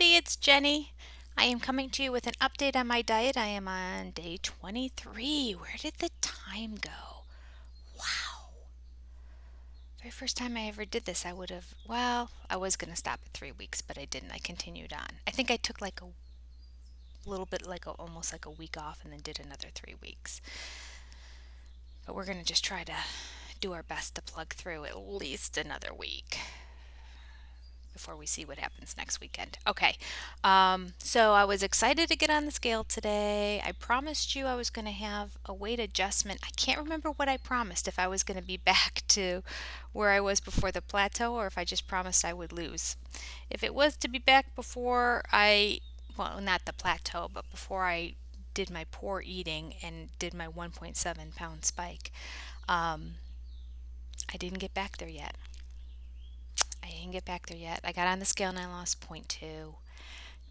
everybody, it's Jenny. I am coming to you with an update on my diet. I am on day 23. Where did the time go? Wow. Very first time I ever did this, I was going to stop at 3 weeks, but I didn't. I continued on. I think I took like a little bit, almost like a week off and then did another 3 weeks. But we're going to just try to do our best to plug through at least another week before we see what happens next weekend. Okay, so I was excited to get on the scale today. I promised you I was going to have a weight adjustment. I can't remember what I promised, if I was going to be back to where I was before the plateau or if I just promised I would lose. If it was to be back before well, not the plateau, but before I did my poor eating and did my 1.7 pound spike, um, I didn't get back there yet. I got on the scale and I lost point 0.2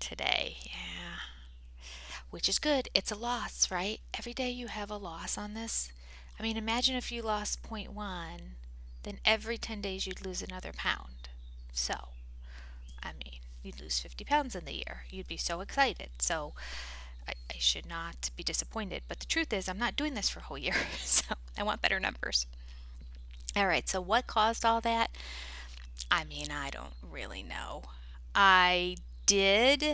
today. Yeah. Which is good. It's a loss, right? Every day you have a loss on this. I mean, imagine if you lost point 0.1, then every 10 days you'd lose another pound. So, I mean, you'd lose 50 pounds in the year. You'd be so excited. So, I should not be disappointed. But the truth is, I'm not doing this for a whole year. So, I want better numbers. All right, so what caused all that? I mean, I don't really know. I did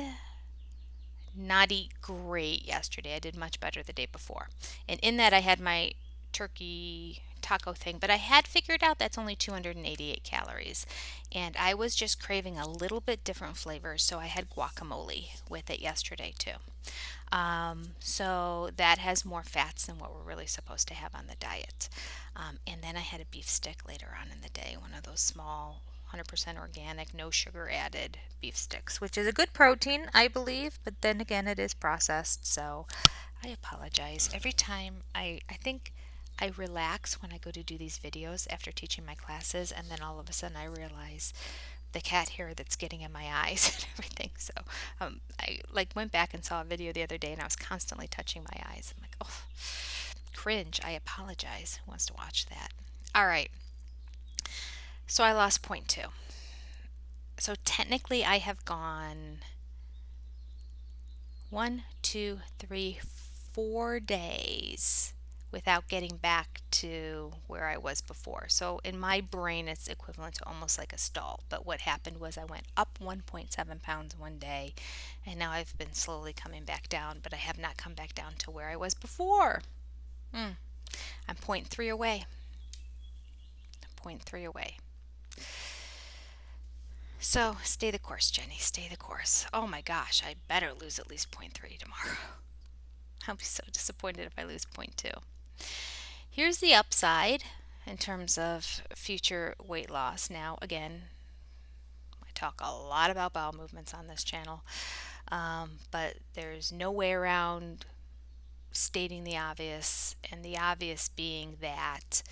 not eat great yesterday. I did much better the day before. And in that, I had my turkey taco thing, but I had figured out that's only 288 calories. And I was just craving a little bit different flavors, so I had guacamole with it yesterday too. So that has more fats than what we're really supposed to have on the diet. And then I had a beef stick later on in the day, one of those small 100% organic, no sugar added beef sticks, which is a good protein, I believe, but then again, it is processed, so I apologize. Every time I think I relax when I go to do these videos after teaching my classes, and then all of a sudden I realize the cat hair that's getting in my eyes and everything. So I went back and saw a video the other day, and I was constantly touching my eyes. I'm like, oh, cringe. I apologize. Who wants to watch that? All right. So I lost point 0.2. So technically, I have gone 4 days without getting back to where I was before. So in my brain, it's equivalent to almost like a stall. But what happened was I went up 1.7 pounds one day, and now I've been slowly coming back down, but I have not come back down to where I was before. I'm point 0.3 away. Point 0.3 away. So stay the course, Jenny. Stay the course. Oh my gosh, I better lose at least point 0.3 tomorrow. I'll be so disappointed if I lose point 0.2. Here's the upside in terms of future weight loss. Now, again, I talk a lot about bowel movements on this channel, but there's no way around stating the obvious, and the obvious being that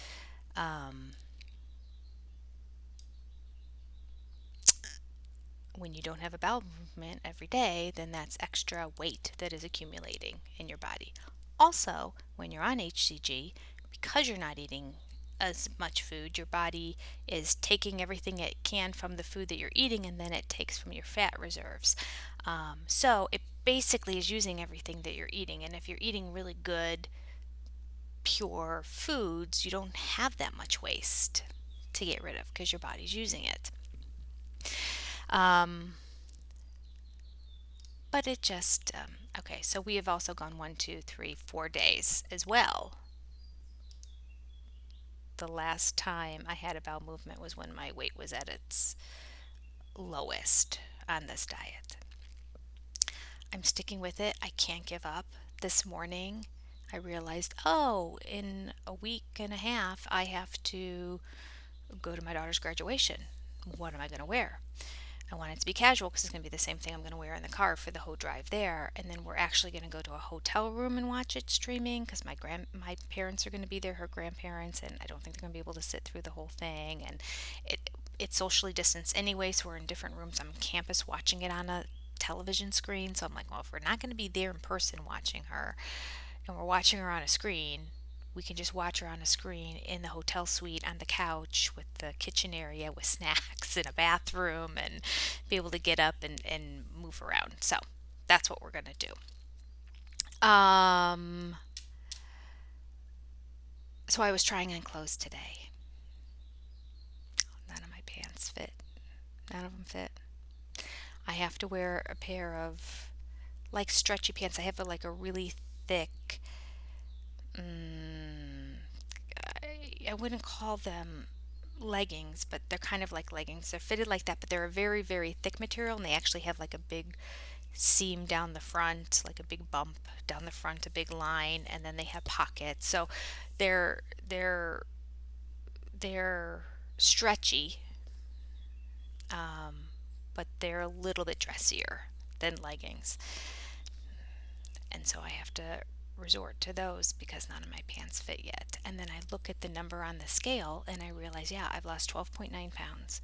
when you don't have a bowel movement every day, then that's extra weight that is accumulating in your body. Also, when you're on HCG, because you're not eating as much food, your body is taking everything it can from the food that you're eating, and then it takes from your fat reserves. So it basically is using everything that you're eating. And if you're eating really good, pure foods, you don't have that much waste to get rid of because your body's using it. But it just, okay, so we have also gone 1, 2, 3, 4 days as well. The last time I had a bowel movement was when my weight was at its lowest on this diet. I'm sticking with it. I can't give up. This morning, I realized, oh, in a week and a half, I have to go to my daughter's graduation. What am I going to wear? I want it to be casual because it's going to be the same thing I'm going to wear in the car for the whole drive there. And then we're actually going to go to a hotel room and watch it streaming because my parents are going to be there, her grandparents, and I don't think they're going to be able to sit through the whole thing. And it's socially distanced anyway, so we're in different rooms on campus watching it on a television screen. So I'm like, well, if we're not going to be there in person watching her and we're watching her on a screen, we can just watch her on a screen in the hotel suite on the couch with the kitchen area with snacks and a bathroom and be able to get up and move around. So that's what we're going to do. So I was trying on clothes today. None of my pants fit. None of them fit. I have to wear a pair of like stretchy pants. I have like a really thick, mm, I wouldn't call them leggings, but they're kind of like leggings. They're fitted like that, but they're a very, very thick material, and they actually have like a big seam down the front, like a big bump down the front, a big line, and then they have pockets. So they're they're they're stretchy, um, but they're a little bit dressier than leggings. And so I have to resort to those because none of my pants fit yet. And then I look at the number on the scale and I realize, yeah, I've lost 12.9 pounds.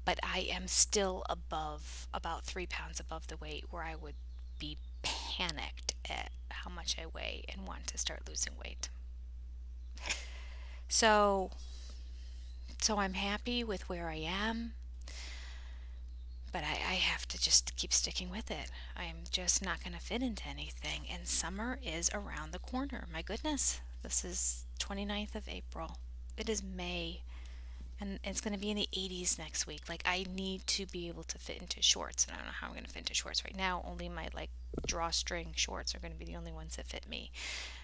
But I am still above, about 3 pounds above the weight where I would be panicked at how much I weigh and want to start losing weight. So, so I'm happy with where I am, but I have to just keep sticking with it. I'm just not going to fit into anything. And summer is around the corner. My goodness, this is 29th of April. It is May, and it's going to be in the 80s next week. Like, I need to be able to fit into shorts, and I don't know how I'm going to fit into shorts right now. Only my, like, drawstring shorts are going to be the only ones that fit me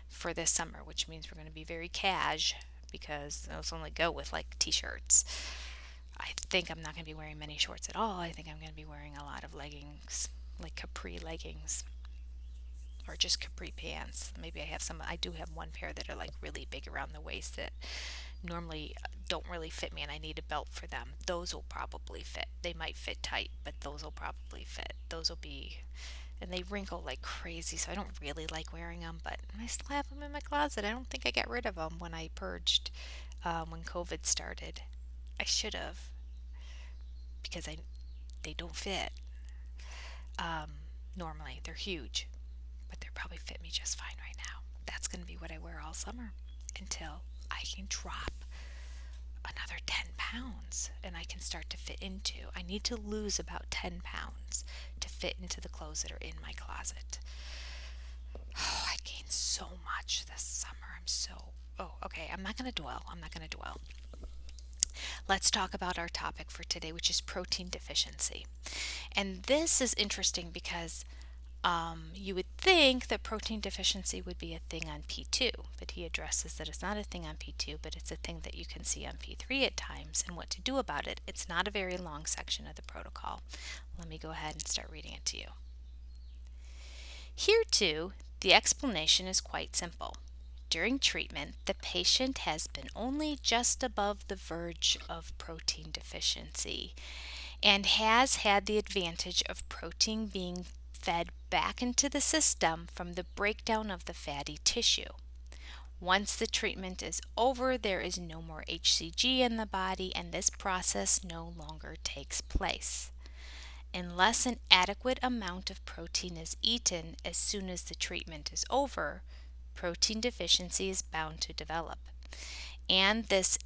for this summer, which means we're going to be very cash because those only go with, like, t-shirts. I think I'm not going to be wearing many shorts at all. I think I'm going to be wearing a lot of leggings, like capri leggings or just capri pants. Maybe I do have one pair that are like really big around the waist that normally don't really fit me and I need a belt for them. Those will probably fit. They might fit tight, but those will probably fit. Those will be, and they wrinkle like crazy, so I don't really like wearing them, but I still have them in my closet. I don't think I got rid of them when I purged when COVID started. I should have because they don't fit. Normally they're huge, but they probably fit me just fine right now. That's going to be what I wear all summer until I can drop another 10 pounds and I can start to fit into. I need to lose about 10 pounds to fit into the clothes that are in my closet. Oh, I gained so much this summer. Okay, I'm not going to dwell. Let's talk about our topic for today, which is protein deficiency. And this is interesting because you would think that protein deficiency would be a thing on P2, but he addresses that it's not a thing on P2, but it's a thing that you can see on P3 at times and what to do about it. It's not a very long section of the protocol. Let me go ahead and start reading it to you. Here, too, the explanation is quite simple. During treatment, the patient has been only just above the verge of protein deficiency and has had the advantage of protein being fed back into the system from the breakdown of the fatty tissue. Once the treatment is over, there is no more HCG in the body and this process no longer takes place. Unless an adequate amount of protein is eaten as soon as the treatment is over, protein deficiency is bound to develop. And this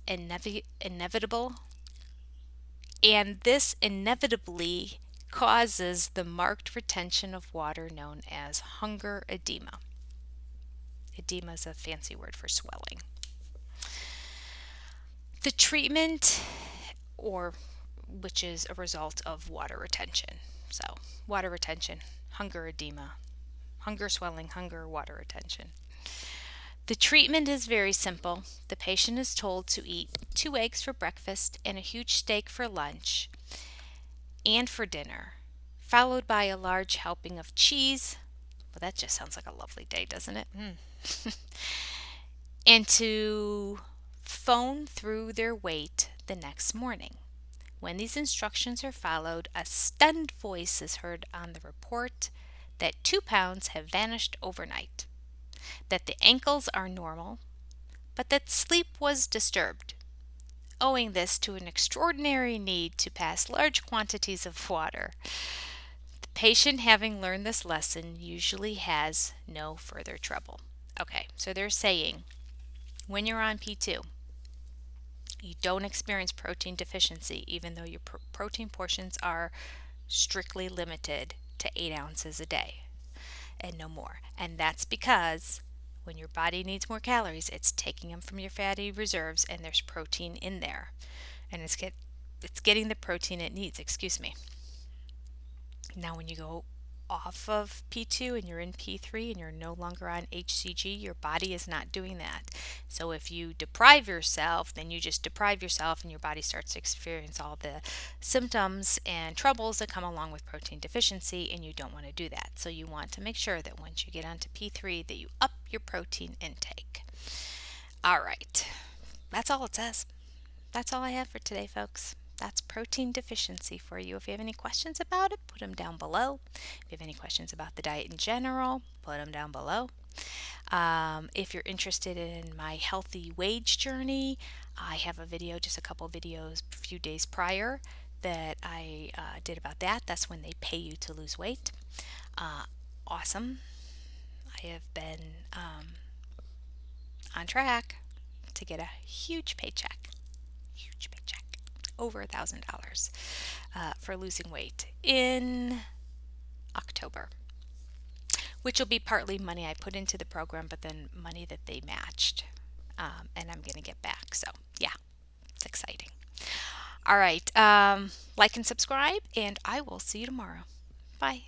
inevitably causes the marked retention of water known as hunger edema. Edema is a fancy word for swelling. The treatment, or which is a result of water retention. So, water retention, hunger edema, hunger swelling, hunger, water retention. The treatment is very simple. The patient is told to eat 2 eggs for breakfast and a huge steak for lunch and for dinner, followed by a large helping of cheese. Well, that just sounds like a lovely day, doesn't it? And to phone through their weight the next morning. When these instructions are followed, a stunned voice is heard on the report that 2 pounds have vanished overnight, that the ankles are normal, but that sleep was disturbed, owing this to an extraordinary need to pass large quantities of water. The patient, having learned this lesson, usually has no further trouble. Okay, so they're saying when you're on P2, you don't experience protein deficiency, even though your protein portions are strictly limited to 8 ounces a day and no more. And that's because when your body needs more calories, it's taking them from your fatty reserves, and there's protein in there. And it's getting the protein it needs, excuse me. Now, when you go off of P2 and you're in P3 and you're no longer on HCG, your body is not doing that. So if you deprive yourself, then you just deprive yourself and your body starts to experience all the symptoms and troubles that come along with protein deficiency, and you don't want to do that. So you want to make sure that once you get onto P3 that you up your protein intake. All right. That's all it says. That's all I have for today, folks. That's protein deficiency for you. If you have any questions about it, put them down below. If you have any questions about the diet in general, put them down below. If you're interested in my healthy wage journey, I have a video, just a couple videos, a few days prior, that I did about that. That's when they pay you to lose weight. Awesome. I have been on track to get a huge paycheck. Huge paycheck. Over $1,000 for losing weight in October, which will be partly money I put into the program, but then money that they matched, and I'm going to get back. So, yeah, it's exciting. All right, like and subscribe, and I will see you tomorrow. Bye.